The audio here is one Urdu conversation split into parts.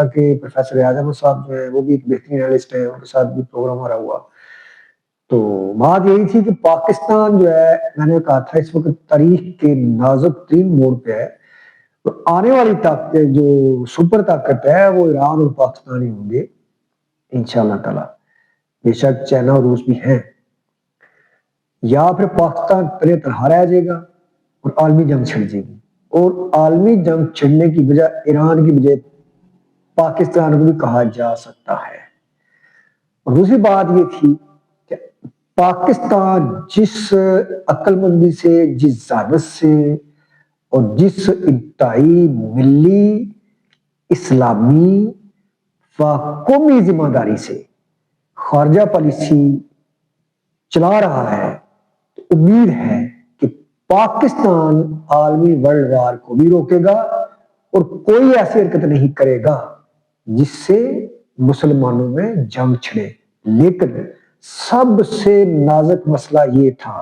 کہ پروفیسر اعظم صاحب جو ہے وہ بھی ایک بہترین اینالسٹ ہے، ان کے ساتھ بھی پروگرام ہو رہا ہوا. تو بات یہی تھی کہ پاکستان جو ہے، میں نے کہا تھا اس وقت تاریخ کے نازک ترین موڑ پہ ہے. تو آنے والی طاقت جو سپر طاقت ہے وہ ایران اور پاکستان ہی ہوں گے انشاءاللہ تعالی. بے شک چائنا اور روس بھی ہیں، یا پھر پاکستان پہلے تنہا رہ جائے گا اور عالمی جنگ چھڑ جائے گی. اور عالمی جنگ چھڑنے کی وجہ ایران کی بجائے پاکستان کو بھی کہا جا سکتا ہے. اور دوسری بات یہ تھی کہ پاکستان جس عقل مندی سے، جس ذہانت سے اور جس انتہائی ملی، اسلامی و قومی ذمہ داری سے خارجہ پالیسی چلا رہا ہے، تو امید ہے کہ پاکستان عالمی ورلڈ وار کو بھی روکے گا اور کوئی ایسی حرکت نہیں کرے گا جس سے مسلمانوں میں جنگ چھڑے. لیکن سب سے نازک مسئلہ یہ تھا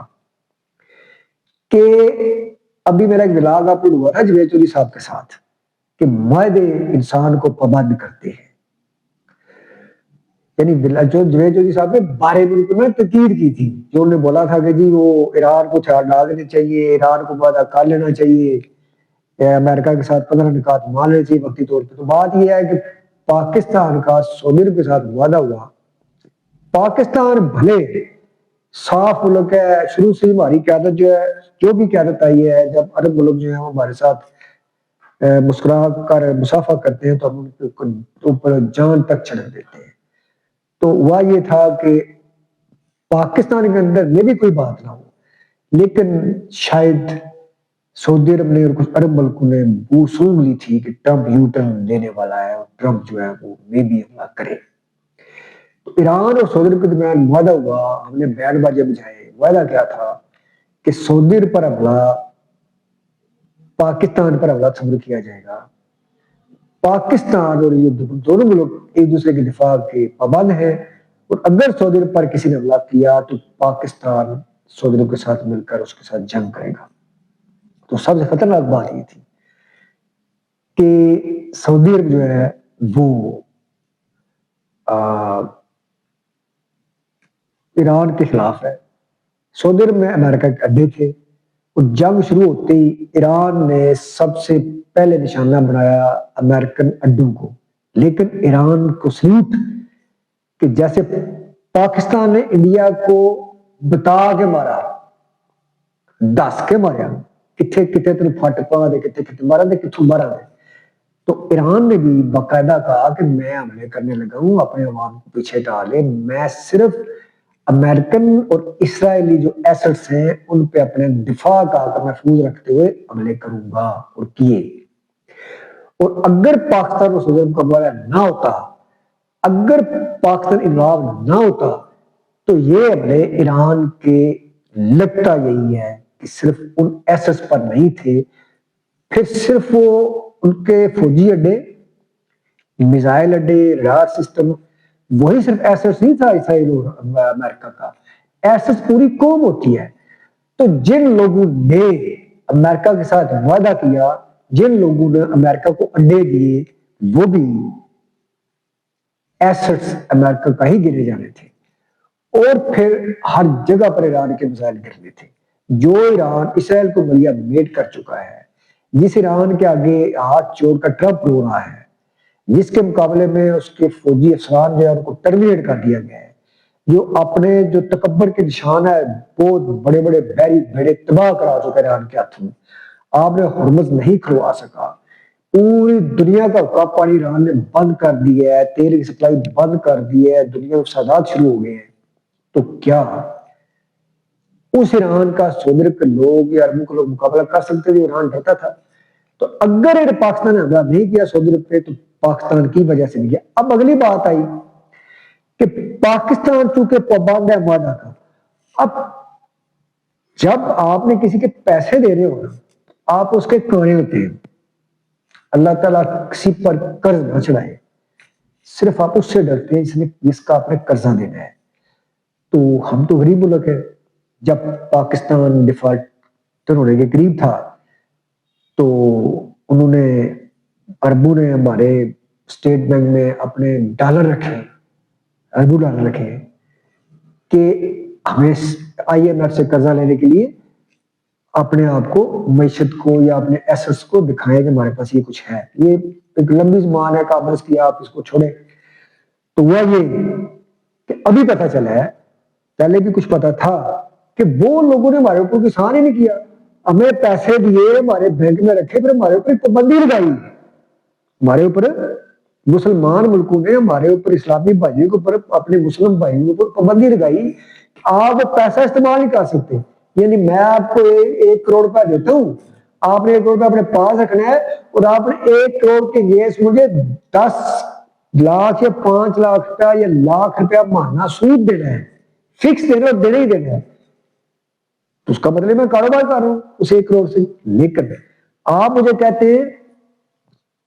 کہ ابھی میرا ایک ولاگ اپلوڈ ہوا تھا جوید چودھری صاحب کے ساتھ کہ معاہدے انسان کو پابند کرتے ہیں. یعنی جو جوید چودھری صاحب نے 12 ملک میں تقریر کی تھی، جو انہوں نے بولا تھا کہ جی وہ ایران کو ہتھیار ڈال دینے چاہیے، ایران کو وعدہ کر لینا چاہیے، امریکہ کے ساتھ 15 نکات مان لینا چاہیے وقتی طور پہ. تو بات یہ ہے کہ پاکستان کا سعودی عرب کے ساتھ وعدہ ہوا. پاکستان بھلے صاف ملک ہے، شروع سے ہماری قیادت جو ہے، جو بھی قیادت آئی ہے، جب عرب ملک جو ہے وہ ہمارے ساتھ مسکرا کر مصافحہ کرتے ہیں تو ہم ان کے اوپر جان تک چھڑک دیتے ہیں. تو ہوا یہ تھا کہ پاکستان کے اندر یہ بھی کوئی بات نہ ہو، لیکن شاید سعودی عرب نے اور کچھ عرب ملکوں نے وہ سونگ لی تھی کہ ٹرمپ یو ٹرن لینے والا ہے اور ٹرمپ جو ہے وہ میں بھی حملہ کرے. تو ایران اور سعودی عرب کے درمیان وعدہ ہوا، ہم نے بیان باجے بجھائے. وعدہ کیا تھا کہ سعودی عرب پر حملہ، پاکستان پر حملہ صبر کیا جائے گا. پاکستان اور یہ دونوں ملک ایک دوسرے کے دفاع کے پابند ہیں، اور اگر سعودی عرب پر کسی نے حملہ کیا تو پاکستان سعودی عرب کے ساتھ مل کر اس کے ساتھ جنگ کرے گا. تو سب سے خطرناک بات یہ تھی کہ سعودی عرب جو ہے وہ ایران کے خلاف ہے. سعودی عرب میں امریکہ کے اڈے تھے، اور جنگ شروع ہوتے ہی ایران نے سب سے پہلے نشانہ بنایا امریکن اڈوں کو. لیکن ایران کو سلوٹ کہ جیسے پاکستان نے انڈیا کو بتا کے مارا، دس کے مارا، کتنے کتنے تین پھٹ پا دے، کتنے کتنے مارا دے، کتوں مارا دے. تو ایران نے بھی باقاعدہ کہا کہ میں حملے کرنے لگا ہوں، اپنے عوام کو پیچھے ڈالے، میں صرف امریکن اور اسرائیلی جو ایسٹس ہیں ان پہ اپنے دفاع کا محفوظ رکھتے ہوئے حملے کروں گا. اور کیے. اور اگر پاکستان اور سعودی عرب کا معاہدہ نہ ہوتا، اگر پاکستان انوالو نہ ہوتا، تو یہ حملے ایران کے لگتا یہی ہے کہ صرف ان ایسٹس پر نہیں تھے، پھر صرف وہ ان کے فوجی اڈے، میزائل اڈے، ریڈار سسٹم، وہی صرف ایسٹس نہیں تھا اسرائیل اور امریکہ کا، ایسٹس پوری قوم ہوتی ہے. تو جن لوگوں نے امریکہ کے ساتھ وعدہ کیا، جن لوگوں نے امریکہ کو اڈے دیے، وہ بھی ایسٹس امریکہ کا ہی گنے جانے تھے. اور پھر ہر جگہ پر ایران کے میزائل گرنے تھے، جو ایران اسرائیل کو ملیا میٹ کر چکا ہے، جس ایران کے آگے ہاتھ جوڑ کر ٹرمپ رو رہا ہے، جس کے مقابلے میں اس کے فوجی افسران جو ہے ان کو ٹرمینیٹ کر دیا گیا ہے، جو اپنے جو تکبر کے نشان ہے بہت بڑے بڑے بحری بیڑے تباہ کرا چکے ایران کے ہاتھوں میں. آپ نے ہرمز نہیں کھلوا سکا، پوری دنیا کا حقہ پانی ایران نے بند کر دیا ہے، تیل کی سپلائی بند کر دی ہے، دنیا میں فسادات شروع ہو گئے ہیں. تو کیا اس ایران کا سعودی عرب کے لوگ یا عربوں کے لوگ مقابلہ کر سکتے تھے؟ ایران ڈرتا تھا. تو اگر پاکستان نے حملہ نہیں کیا سعودی عرب پہ تو پاکستان کی وجہ سے نہیں کیا. اب اگلی بات آئی کہ پاکستان چونکہ پابند ہے معاہدہ کا، اب جب آپ نے کسی کے پیسے دے رہے ہو نا، آپ اس کے کانے ہوتے ہیں. اللہ تعالیٰ کسی پر قرض نہ چڑھائے، صرف آپ اس سے ڈرتے ہیں جس کا آپ نے قرضہ دینا ہے. تو ہم تو غریب ملک ہے، جب پاکستان ڈیفالٹ ہونے کے قریب تھا تو انہوں نے عربوں نے ہمارے اسٹیٹ بینک میں اپنے ڈالر رکھیں، اربوں ڈالر رکھیں کہ ہمیں آئی ایم ایف سے قرضہ لینے کے لیے اپنے آپ کو، معیشت کو یا اپنے ایسٹس کو دکھائیں کہ ہمارے پاس یہ کچھ ہے. یہ ایک لمبی زبان ہے، کابرس کی، آپ اس کو چھوڑیں. تو وہ یہ کہ ابھی پتہ چلا ہے، پہلے بھی کچھ پتا تھا کہ وہ لوگوں نے ہمارے اوپر کسان ہی نہیں کیا، ہمیں پیسے دیے، ہمارے بینک میں رکھے، پھر ہمارے اوپر پابندی لگائی. ہمارے اوپر مسلمان ملکوں نے ہمارے اوپر، اسلامی بھائیوں کے اوپر، اپنے مسلم بھائیوں کے اوپر پابندی لگائی، آپ پیسہ استعمال نہیں کر سکتے. یعنی میں آپ کو 1 کروڑ روپیہ دیتا ہوں، آپ نے 1 کروڑ روپیہ اپنے پاس رکھنا ہے، اور آپ نے 1 کروڑ کے گیس مجھے 10 لاکھ یا 5 لاکھ روپیہ یا لاکھ روپیہ مہینہ سود دینا ہے، فکس دینا ہے، دینا ہی دینا ہے. تو اس کا مطلب میں کاروبار کر رہا ہوں اس 1 کروڑ سے. لیکن آپ مجھے کہتے ہیں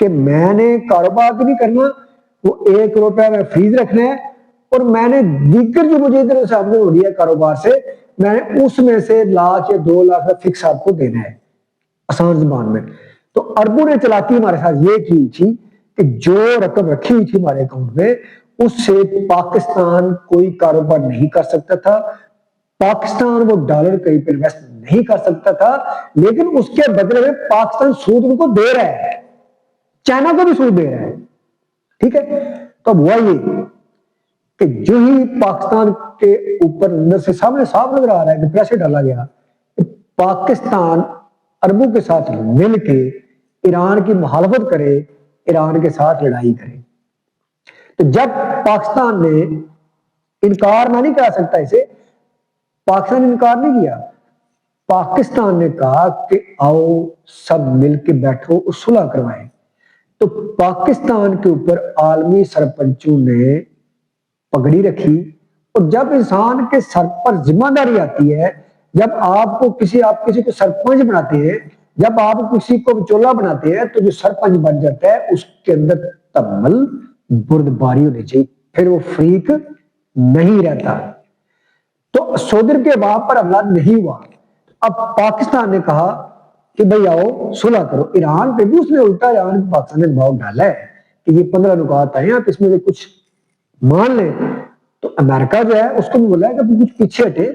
کہ میں نے کاروبار بھی نہیں کرنا، وہ 1 کروڑ روپیہ میں فریز رکھنا ہے، اور میں نے دیگر جو مجھے ادھر سے آپ نے ہو رہی ہے کاروبار سے، میں نے اس میں سے 1 لاکھ یا 2 لاکھ فکس آپ کو دینا ہے، آسان زبان میں. تو اربوں نے چلاتی ہمارے ساتھ یہ کی تھی کہ جو رقم رکھی ہوئی تھی ہمارے اکاؤنٹ میں، اس سے پاکستان کوئی کاروبار نہیں کر سکتا تھا، پاکستان وہ ڈالر کہیں پہ انویسٹ نہیں کر سکتا تھا. لیکن اس کے بدلے میں پاکستان سود ان کو دے رہا ہے، چائنا کو بھی سود دے رہا ہے. ٹھیک ہے. تو اب ہوا یہ کہ جو ہی پاکستان کے اوپر اندر سے سامنے صاف نظر آ رہا ہے کہ پریشر ڈالا گیا کہ پاکستان اربوں کے ساتھ مل کے ایران کی مخالفت کرے، ایران کے ساتھ لڑائی کرے. تو جب پاکستان نے انکار نہ نہیں کر سکتا اسے، پاکستان نے انکار نہیں کیا، پاکستان نے کہا کہ آؤ سب مل کے بیٹھو اور صلح کروائیں. تو پاکستان کے اوپر عالمی سرپنچوں نے پگڑی رکھی. اور جب انسان کے سر پر ذمہ داری آتی ہے، جب آپ کسی کو سرپنچ بناتے ہیں، جب آپ کسی کو چولہا بناتے ہیں، تو جو سرپنچ بن جاتا ہے اس کے اندر تمل بردباری ہونی چاہیے، پھر وہ فریق نہیں رہتا. تو سودر کے باپ پر حملہ نہیں ہوا. اب پاکستان نے کہا کہ بھئی آؤ صلح کرو. ایران پہ بھی اس نے الٹا ایران پاکستان نے دباؤ ڈالا ہے کہ یہ 15 نکات آئے ہیں، آپ اس میں سے کچھ مان لیں. تو امریکہ جو ہے اس کو بھی بولا ہے کہ کچھ پیچھے ہٹے،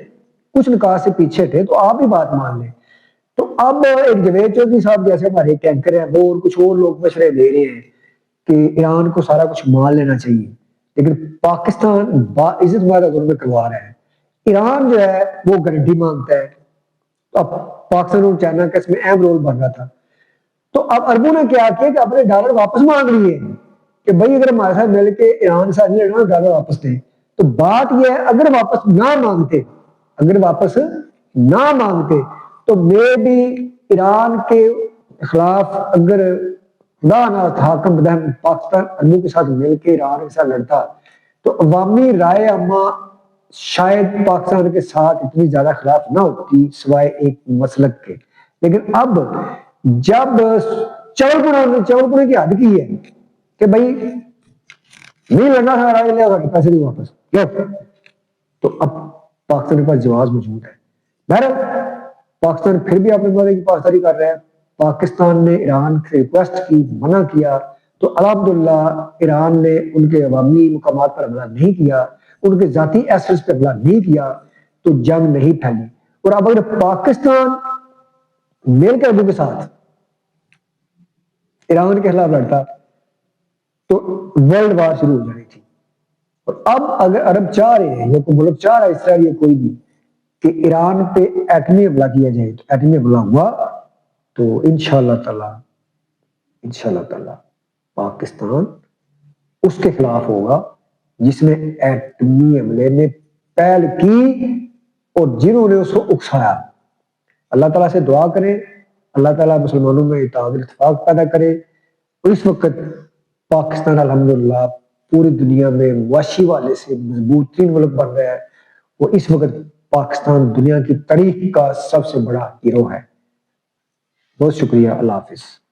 کچھ نکات سے پیچھے ہٹے، تو آپ بھی بات مان لیں. تو اب ایک جوید چودھری صاحب جیسے ہمارے کینکر ہیں، وہ اور کچھ اور لوگ مشورے دے رہے ہیں کہ ایران کو سارا کچھ مان لینا چاہیے، لیکن پاکستان باعزت معاہدہ میں کروا رہا ہے. ایران جو ہے وہ گارنٹی مانگتا ہے. اب پاکستان اور چائنا کا اس میں اہم رول بن رہا تھا. تو اب اربوں نے کیا کیا کہ اپنے ڈالر واپس مانگ لیے کہ بھائی اگر ہمارے ساتھ مل کے ایران سے نہیں لڑنا، ڈالر واپس دیں. تو بات یہ ہے اگر واپس نہ مانگتے، تو میں بھی ایران کے خلاف اگر خدا نہ حاکم بدہن پاکستان اربوں کے ساتھ مل کے ایران کے ساتھ لڑتا، تو عوامی رائے عامہ شاید پاکستان کے ساتھ اتنی زیادہ خلاف نہ ہوتی سوائے ایک مسلک کے. لیکن اب جب چاول پونے کی حد کی ہے کہ بھائی نہیں لڑنا تھا، لڑائی لے گا پیسے بھی واپس کیوں، تو اب پاکستان کے پاس جواز موجود ہے. بہرحال پاکستان پھر بھی اپنے مدد کی پاسداری کر رہا ہے. پاکستان نے ایران سے ریکویسٹ کی، منع کیا، تو الحمدللہ ایران نے ان کے عوامی مقامات پر حملہ نہیں کیا، ان کے ذاتی ایسٹس پر حملہ نہیں کیا، تو جنگ نہیں پھیلی. اور اب اگر پاکستان مل کے اربوں کے ساتھ ایران کے خلاف لڑتا تو ورلڈ وار شروع ہو جانی تھی. اور اب اگر عرب چاہ رہے ہیں یا کوئی ملک چاہ رہا ہے اسرائیل یا کوئی بھی کہ ایران پہ ایٹمی حملہ کیا جائے، تو ایٹمی حملہ ہوا تو انشاءاللہ تعالی پاکستان اس کے خلاف ہوگا جس نے ایٹمی حملے میں پہل کی اور جنہوں نے اس کو اکسایا. اللہ تعالیٰ سے دعا کریں، اللہ تعالیٰ مسلمانوں میں اتحاد اتفاق پیدا کرے. اور اس وقت پاکستان الحمدللہ پوری دنیا میں معاشی والے سے مضبوط ترین ملک بن رہا ہے. اور اس وقت پاکستان دنیا کی تاریخ کا سب سے بڑا ہیرو ہے. بہت شکریہ. اللہ حافظ.